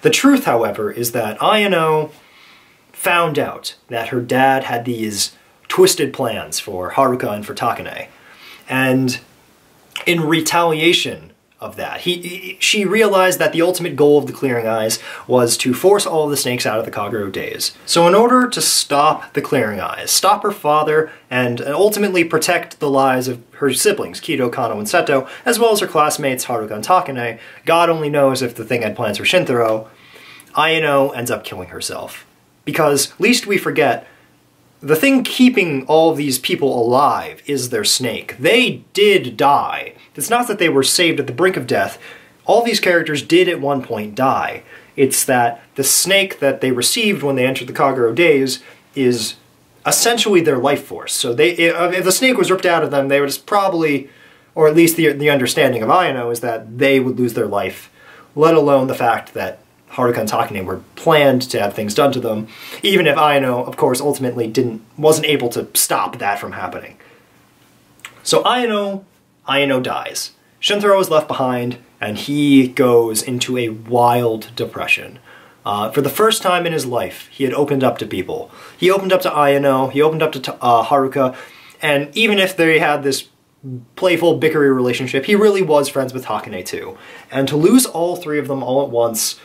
The truth, however, is that Ayano found out that her dad had these twisted plans for Haruka and for Takane. And in retaliation of that, she realized that the ultimate goal of the Clearing Eyes was to force all of the snakes out of the Kagero days. So in order to stop the Clearing Eyes, stop her father, and ultimately protect the lives of her siblings, Kido, Kano, and Seto, as well as her classmates Haruka and Takane, God only knows if the thing had plans for Shintaro, Ayano ends up killing herself. Because, lest we forget, the thing keeping all of these people alive is their snake. They did die. It's not that they were saved at the brink of death. All these characters did at one point die. It's that the snake that they received when they entered the Kagero days is essentially their life force. So if the snake was ripped out of them, they would probably, or at least the understanding of Ayano is that they would lose their life, let alone the fact that Haruka and Takane were planned to have things done to them, even if Ayano, of course, ultimately wasn't able to stop that from happening. So Ayano dies. Shintaro is left behind, and he goes into a wild depression. For the first time in his life, he had opened up to people. He opened up to Ayano, he opened up to Haruka, and even if they had this playful, bickery relationship, he really was friends with Takane too. And to lose all three of them all at once,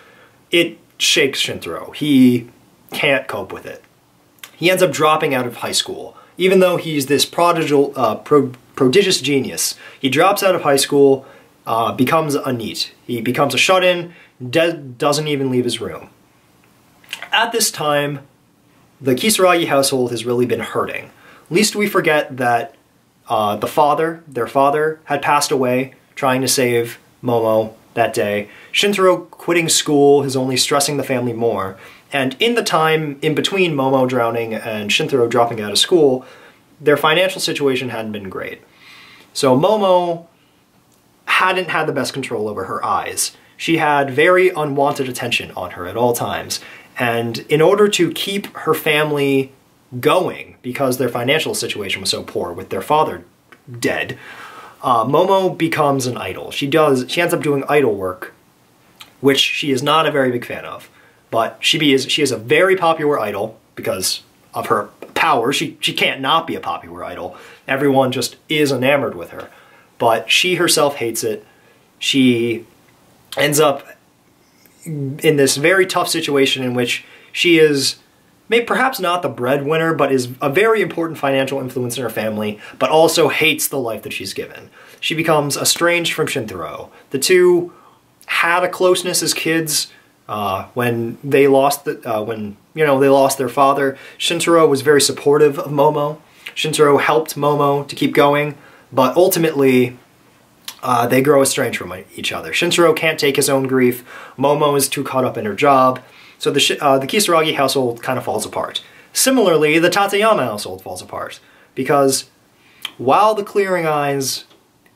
it shakes Shintaro. He can't cope with it. He ends up dropping out of high school. Even though he's this prodigious genius, he drops out of high school, becomes a NEET. He becomes a shut-in, doesn't even leave his room. At this time, the Kisaragi household has really been hurting. Lest we forget that their father, had passed away trying to save Momo that day. Shintaro quitting school is only stressing the family more. And in the time in between Momo drowning and Shintaro dropping out of school, their financial situation hadn't been great. So Momo hadn't had the best control over her eyes. She had very unwanted attention on her at all times. And in order to keep her family going, because their financial situation was so poor with their father dead, Momo becomes an idol. She ends up doing idol work, which she is not a very big fan of. But she is a very popular idol because of her power. She can't not be a popular idol. Everyone just is enamored with her. But she herself hates it. She ends up in this very tough situation in which she is perhaps not the breadwinner, but is a very important financial influence in her family, but also hates the life that she's given. She becomes estranged from Shintaro. The two had a closeness as kids when they lost they lost their father. Shintaro was very supportive of Momo. Shintaro helped Momo to keep going, but ultimately they grow estranged from each other. Shintaro can't take his own grief. Momo is too caught up in her job. So the Kisaragi household kind of falls apart. Similarly, the Tateyama household falls apart, because while the Clearing Eyes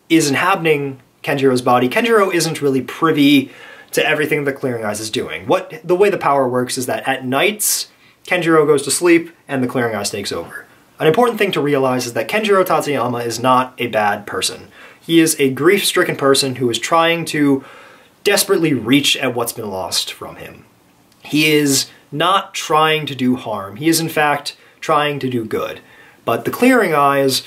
is inhabiting Kenjiro's body, Kenjiro isn't really privy to everything the Clearing Eyes is doing. The way the power works is that at nights, Kenjiro goes to sleep and the Clearing Eyes takes over. An important thing to realize is that Kenjiro Tateyama is not a bad person. He is a grief-stricken person who is trying to desperately reach at what's been lost from him. He is not trying to do harm. He is, in fact, trying to do good. But the Clearing Eyes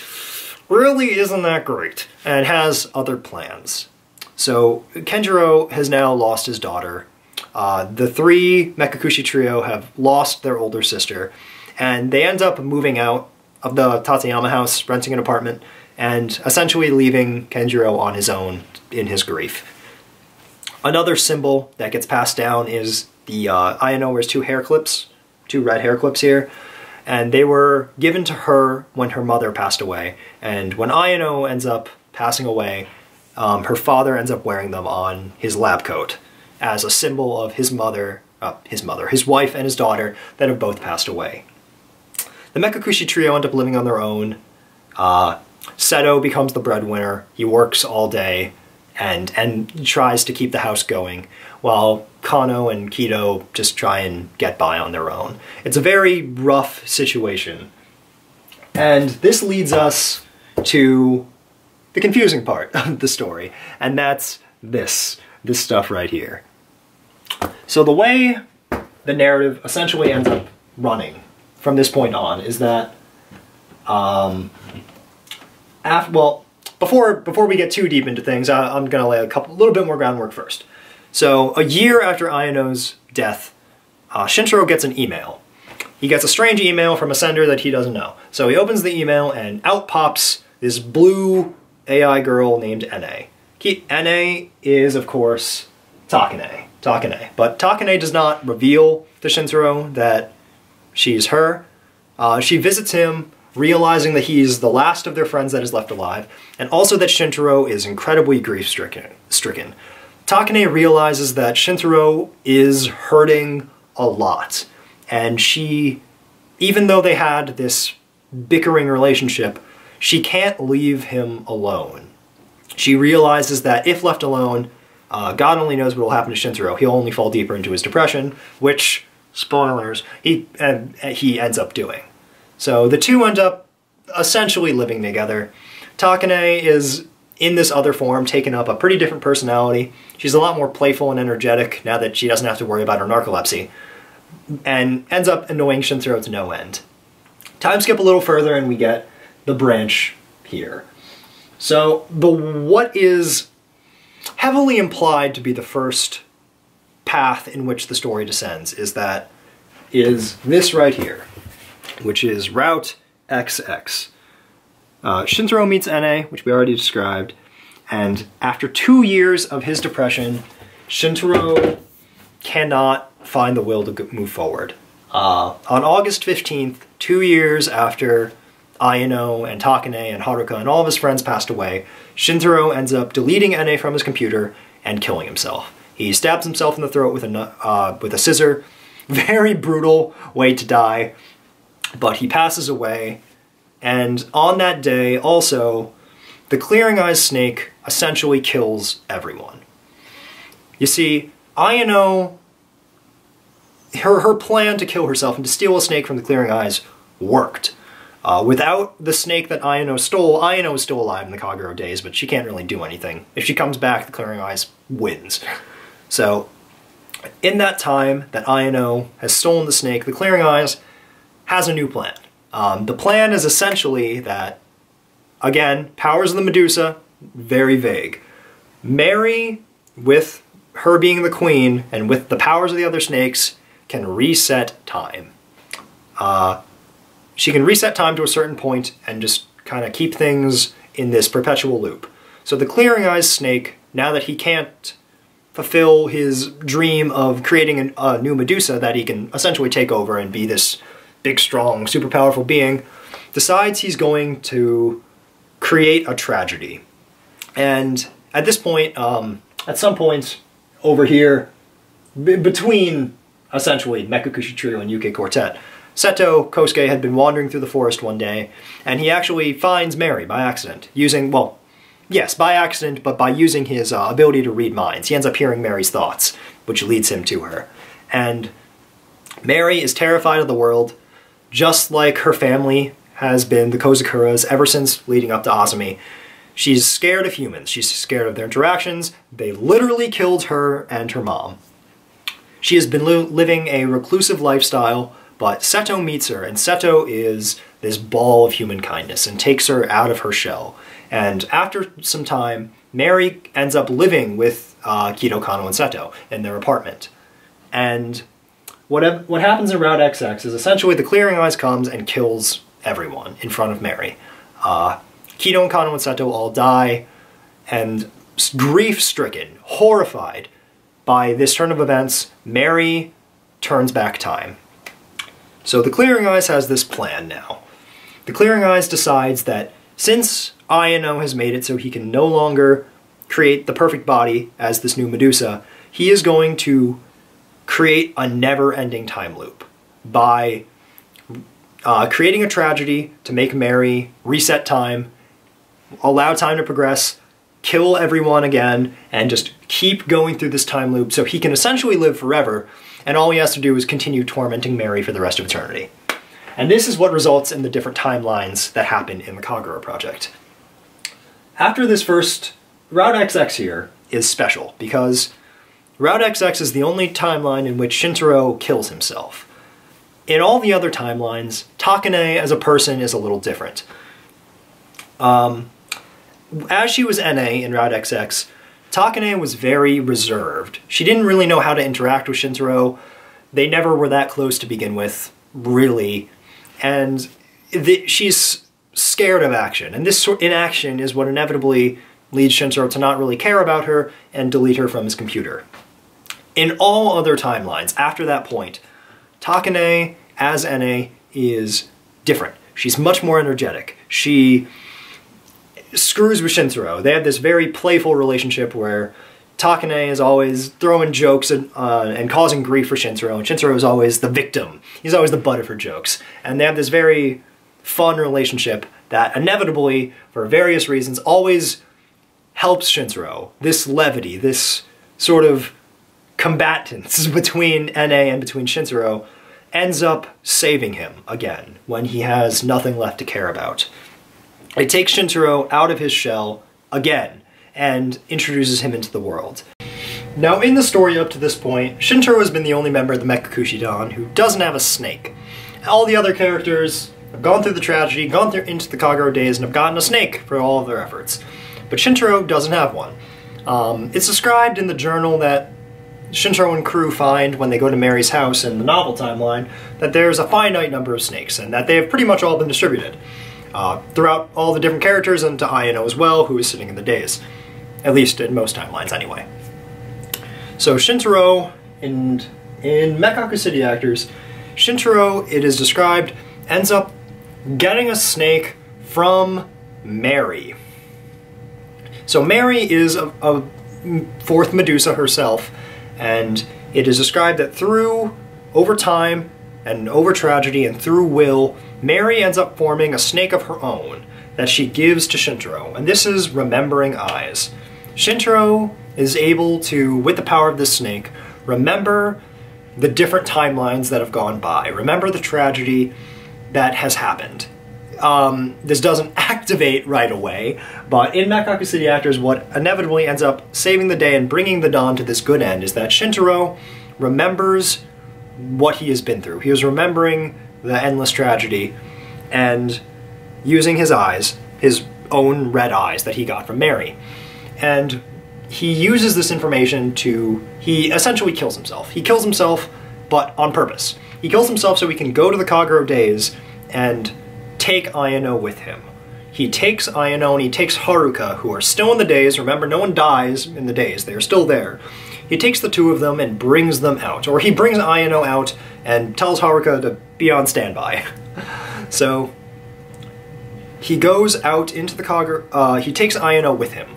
really isn't that great and has other plans. So Kenjiro has now lost his daughter. The three Mekakushi trio have lost their older sister, and they end up moving out of the Tateyama house, renting an apartment, and essentially leaving Kenjiro on his own in his grief. Another symbol that gets passed down is the Ayano wears two red hair clips here, and they were given to her when her mother passed away. And when Ayano ends up passing away, her father ends up wearing them on his lab coat as a symbol of his wife and his daughter that have both passed away. The Mekakushi trio end up living on their own. Seto becomes the breadwinner. He works all day and tries to keep the house going, while Kano and Kido just try and get by on their own. It's a very rough situation. And this leads us to the confusing part of the story, and that's this stuff right here. So the way the narrative essentially ends up running from this point on is that, before we get too deep into things, I'm going to lay a little bit more groundwork first. So a year after Ayano's death, Shintaro gets an email. He gets a strange email from a sender that he doesn't know. So he opens the email and out pops this blue AI girl named Ene. Ene is, of course, Takane. But Takane does not reveal to Shintaro that she's her. She visits him, realizing that he's the last of their friends that is left alive, and also that Shintaro is incredibly grief-stricken. Takane realizes that Shintaro is hurting a lot, and even though they had this bickering relationship, she can't leave him alone. She realizes that if left alone, God only knows what will happen to Shintaro. He'll only fall deeper into his depression, which, spoilers, he ends up doing. So the two end up essentially living together. Takane is, in this other form, taken up a pretty different personality. She's a lot more playful and energetic now that she doesn't have to worry about her narcolepsy, and ends up annoying Shintaro to no end. Time skip a little further and we get the branch here. So what is heavily implied to be the first path in which the story descends is this right here, which is Route XX. Shintaro meets Ene, which we already described, And after 2 years of his depression, Shintaro cannot find the will to move forward. On August 15th, 2 years after Ayano and Takane and Haruka and all of his friends passed away, Shintaro ends up deleting NA from his computer and killing himself. He stabs himself in the throat with a scissor. Very brutal way to die, but he passes away. And on that day, also, the Clearing Eyes snake essentially kills everyone. You see, Ayano, her plan to kill herself and to steal a snake from the Clearing Eyes worked. Without the snake that Ayano stole, Ayano is still alive in the Kagero days, but she can't really do anything. If she comes back, the Clearing Eyes wins. So, in that time that Ayano has stolen the snake, the Clearing Eyes has a new plan. The plan is essentially that, again, powers of the Medusa, very vague. Mary, with her being the queen, and with the powers of the other snakes, can reset time. She can reset time to a certain point and just kind of keep things in this perpetual loop. So the Clearing Eyes snake, now that he can't fulfill his dream of creating a new Medusa that he can essentially take over and be this big, strong, super powerful being, decides he's going to create a tragedy. And at this point, at some point over here, between essentially Mekakushi Trio and UK Quartet, Seto Kosuke had been wandering through the forest one day, and he actually finds Mary by accident, using, well, yes, by accident, but by using his ability to read minds. He ends up hearing Mary's thoughts, which leads him to her. And Mary is terrified of the world, just like her family has been, the Kozakuras, ever since leading up to Azumi. She's scared of humans. She's scared of their interactions. They literally killed her and her mom. She has been living a reclusive lifestyle, but Seto meets her, and Seto is this ball of human kindness and takes her out of her shell. And after some time, Mary ends up living with Kido, Kano, and Seto in their apartment. And what happens in Route XX is essentially the Clearing Eyes comes and kills everyone in front of Mary. Kido and Kano and Seto all die, and grief-stricken, horrified by this turn of events, Mary turns back time. So the Clearing Eyes has this plan now. The Clearing Eyes decides that since Ayano has made it so he can no longer create the perfect body as this new Medusa, he is going to create a never-ending time loop by creating a tragedy to make Mary reset time, allow time to progress, kill everyone again, and just keep going through this time loop so he can essentially live forever, and all he has to do is continue tormenting Mary for the rest of eternity. And this is what results in the different timelines that happen in the Kagero project. After this first, Route XX here is special, because Route XX is the only timeline in which Shintaro kills himself. In all the other timelines, Takane as a person is a little different. As she was NA in Route XX, Takane was very reserved. She didn't really know how to interact with Shintaro. They never were that close to begin with, really. And she's scared of action. And this inaction is what inevitably leads Shintaro to not really care about her and delete her from his computer. In all other timelines, after that point, Takane as NA is different. She's much more energetic. She screws with Shintaro. They have this very playful relationship where Takane is always throwing jokes and causing grief for Shintaro, and Shintaro is always the victim. He's always the butt of her jokes. And they have this very fun relationship that inevitably, for various reasons, always helps Shintaro. This levity, this sort of combatants between NA and between Shintaro ends up saving him again when he has nothing left to care about. It takes Shintaro out of his shell again and introduces him into the world. Now in the story up to this point, Shintaro has been the only member of the Mekakushidan who doesn't have a snake. All the other characters have gone through the tragedy, gone through into the Kagero days, and have gotten a snake for all of their efforts. But Shintaro doesn't have one. It's described in the journal that Shintaro and crew find when they go to Mary's house in the novel timeline that there's a finite number of snakes, and that they have pretty much all been distributed throughout all the different characters and to Ayano as well, who is sitting in the days. at least in most timelines anyway. So Shintaro, in Mekaku City Actors, Shintaro, it is described, ends up getting a snake from Mary. So Mary is a fourth Medusa herself, and it is described that over time, and over tragedy, and through will, Mary ends up forming a snake of her own that she gives to Shintaro, and this is Remembering Eyes. Shintaro is able to, with the power of this snake, remember the different timelines that have gone by, remember the tragedy that has happened. This doesn't activate right away, but in Mekaku City Actors, what inevitably ends up saving the day and bringing the dawn to this good end is that Shintaro remembers what he has been through. He was remembering the endless tragedy and using his eyes, his own red eyes that he got from Mary. And he uses this information he essentially kills himself. He kills himself, but on purpose. He kills himself so he can go to the Kagero days and take Ayano with him. He takes Ayano and he takes Haruka, who are still in the days. Remember, no one dies in the days. They are still there. He takes the two of them and brings them out. Or he brings Ayano out and tells Haruka to be on standby. So he goes out into the Kagero. He takes Ayano with him.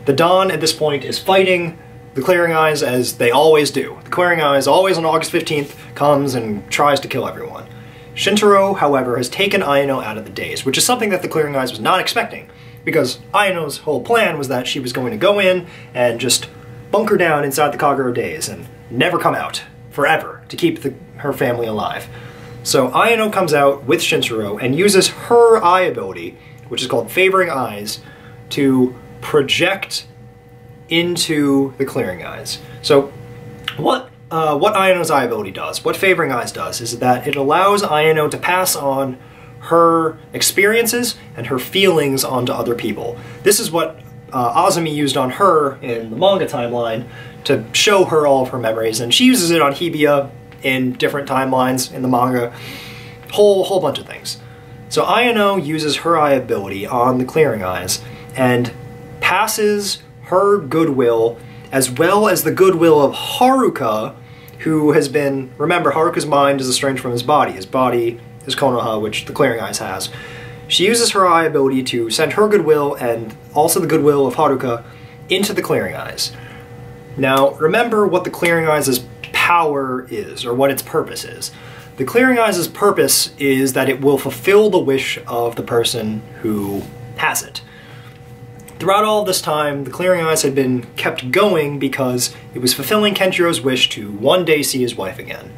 The Dawn at this point is fighting the Clearing Eyes as they always do. The Clearing Eyes, always on August 15th, comes and tries to kill everyone. Shintaro, however, has taken Ayano out of the days, which is something that the Clearing Eyes was not expecting, because Ayano's whole plan was that she was going to go in and just bunker down inside the Kagero days and never come out, forever, to keep her family alive. So Ayano comes out with Shintaro and uses her eye ability, which is called Favoring Eyes, to project into the Clearing Eyes. So what Ayano's eye ability does, what Favoring Eyes does, is that it allows Ayano to pass on her experiences and her feelings onto other people. This is what Azumi used on her in the manga timeline to show her all of her memories, and she uses it on Hibiya in different timelines in the manga. Whole bunch of things. So Ayano uses her eye ability on the Clearing Eyes and passes her goodwill as well as the goodwill of Haruka, who has been, remember, Haruka's mind is estranged from his body. His body is Konoha, which the Clearing Eyes has. She uses her eye ability to send her goodwill and also the goodwill of Haruka into the Clearing Eyes. Now, remember what the Clearing Eyes' power is, or what its purpose is. The Clearing Eyes' purpose is that it will fulfill the wish of the person who has it. Throughout all this time, the Clearing Eyes had been kept going because it was fulfilling Kenjiro's wish to one day see his wife again.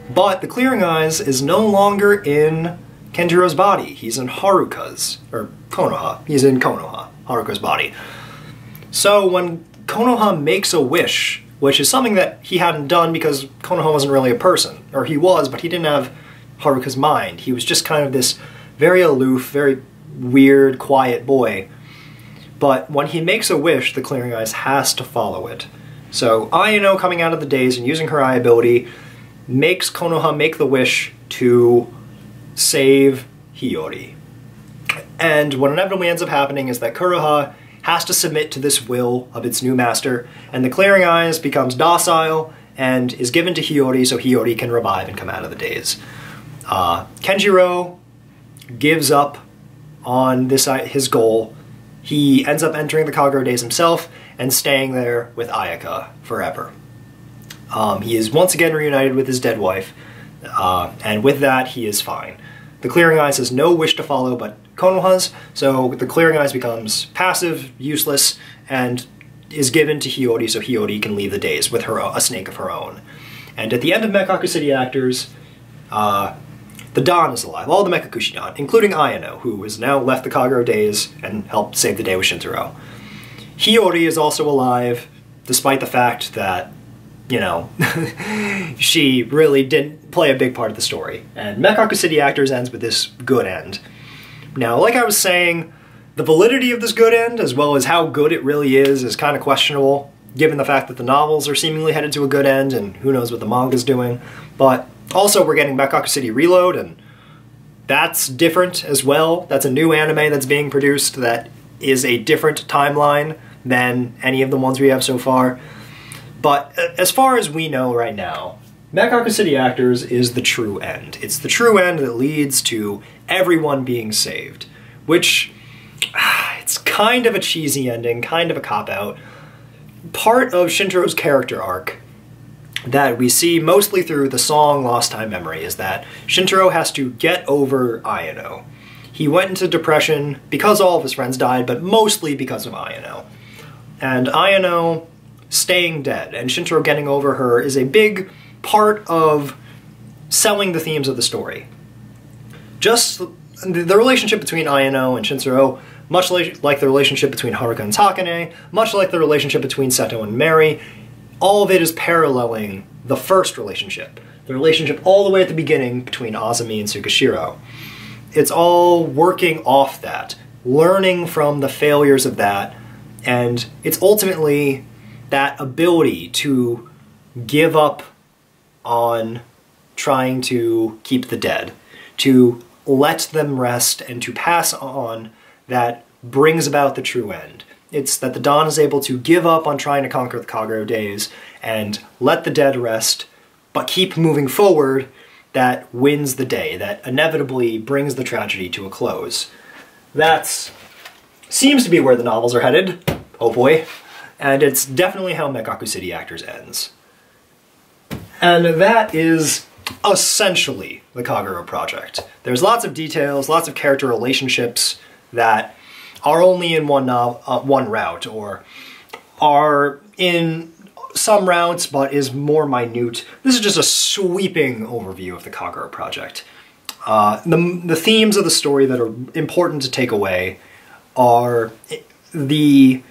But the Clearing Eyes is no longer in Kenjiro's body. He's in Haruka's, or Konoha. He's in Konoha, Haruka's body. So when Konoha makes a wish, which is something that he hadn't done because Konoha wasn't really a person, or he was, but he didn't have Haruka's mind. He was just kind of this very aloof, very weird, quiet boy. But when he makes a wish, the Clearing Eyes has to follow it. So Ayano, coming out of the days and using her eye ability, makes Konoha make the wish to save Hiyori. And what inevitably ends up happening is that Kuroha has to submit to this will of its new master, and the Clearing Eyes becomes docile and is given to Hiyori so Hiyori can revive and come out of the days. Kenjiro gives up on his goal. He ends up entering the Kagero days himself and staying there with Ayaka forever. He is once again reunited with his dead wife, and with that he is fine. The Clearing Eyes has no wish to follow but Konoha's, so the Clearing Eyes becomes passive, useless, and is given to Hiyori so Hiyori can leave the days with a snake of her own. And at the end of Mekaku City Actors, the Dawn is alive, all the Mekakushi Dawn, including Ayano, who has now left the Kagero days and helped save the day with Shintaro. Hiyori is also alive, despite the fact that, you know, she really didn't play a big part of the story. And Mekaku City Actors ends with this good end. Now, like I was saying, the validity of this good end, as well as how good it really is kind of questionable, given the fact that the novels are seemingly headed to a good end, and who knows what the manga's doing. But also, we're getting Mekaku City Reload, and that's different as well. That's a new anime that's being produced that is a different timeline, than any of the ones we have so far. But as far as we know right now, Mekaku City Actors is the true end. It's the true end that leads to everyone being saved, which it's kind of a cheesy ending, kind of a cop-out. Part of Shintaro's character arc that we see mostly through the song Lost Time Memory is that Shintaro has to get over Ayano. He went into depression because all of his friends died, but mostly because of Ayano. And Ayano staying dead and Shintaro getting over her is a big part of selling the themes of the story. Just the relationship between Ayano and Shintaro, much like the relationship between Haruka and Takane, much like the relationship between Seto and Mary, all of it is paralleling the first relationship. The relationship all the way at the beginning between Azumi and Tsukishiro. It's all working off that, learning from the failures of that, and it's ultimately that ability to give up on trying to keep the dead, to let them rest and to pass on, that brings about the true end. It's that the Dawn is able to give up on trying to conquer the Kagero days and let the dead rest, but keep moving forward, that wins the day, that inevitably brings the tragedy to a close. That seems to be where the novels are headed, hopefully, and it's definitely how Mekaku City Actors ends. And that is essentially the Kagero project. There's lots of details, lots of character relationships that are only in one route, or are in some routes but is more minute. This is just a sweeping overview of the Kagero project. The themes of the story that are important to take away are the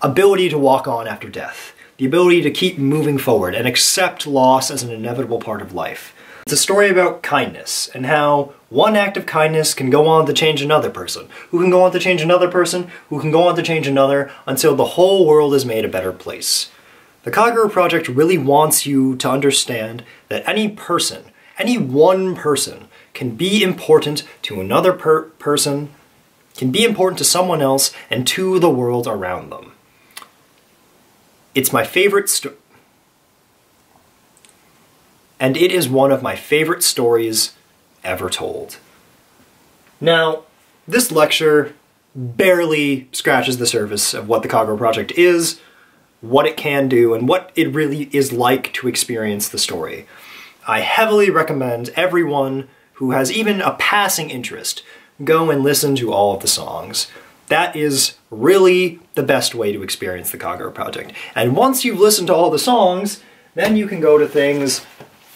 ability to walk on after death, the ability to keep moving forward and accept loss as an inevitable part of life. It's a story about kindness, and how one act of kindness can go on to change another person, who can go on to change another person, who can go on to change another, until the whole world is made a better place. The Kagero project really wants you to understand that any person, any one person, can be important to another person, can be important to someone else, and to the world around them. It's my favorite and it is one of my favorite stories ever told. Now, this lecture barely scratches the surface of what the Kagero project is, what it can do, and what it really is like to experience the story. I heavily recommend everyone who has even a passing interest go and listen to all of the songs. That is really the best way to experience the Kagero project. And once you've listened to all the songs, then you can go to things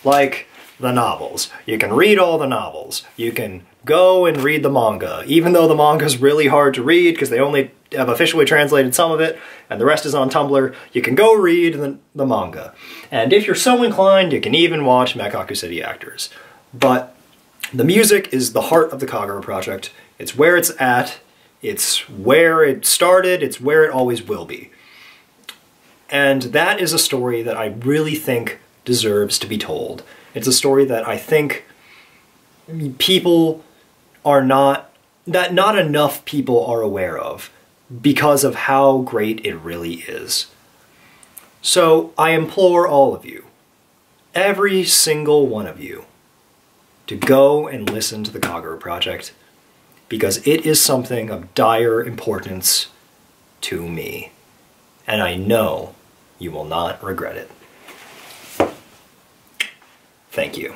like the novels. You can read all the novels. You can go and read the manga, even though the manga is really hard to read because they only have officially translated some of it and the rest is on Tumblr. You can go read the manga. And if you're so inclined, you can even watch Mekaku City Actors. But the music is the heart of the Kagero project. It's where it's at. It's where it started. It's where it always will be. And that is a story that I really think deserves to be told. It's a story that I think not enough people are aware of because of how great it really is. So I implore all of you, every single one of you, to go and listen to the Kagero project, because it is something of dire importance to me, and I know you will not regret it. Thank you.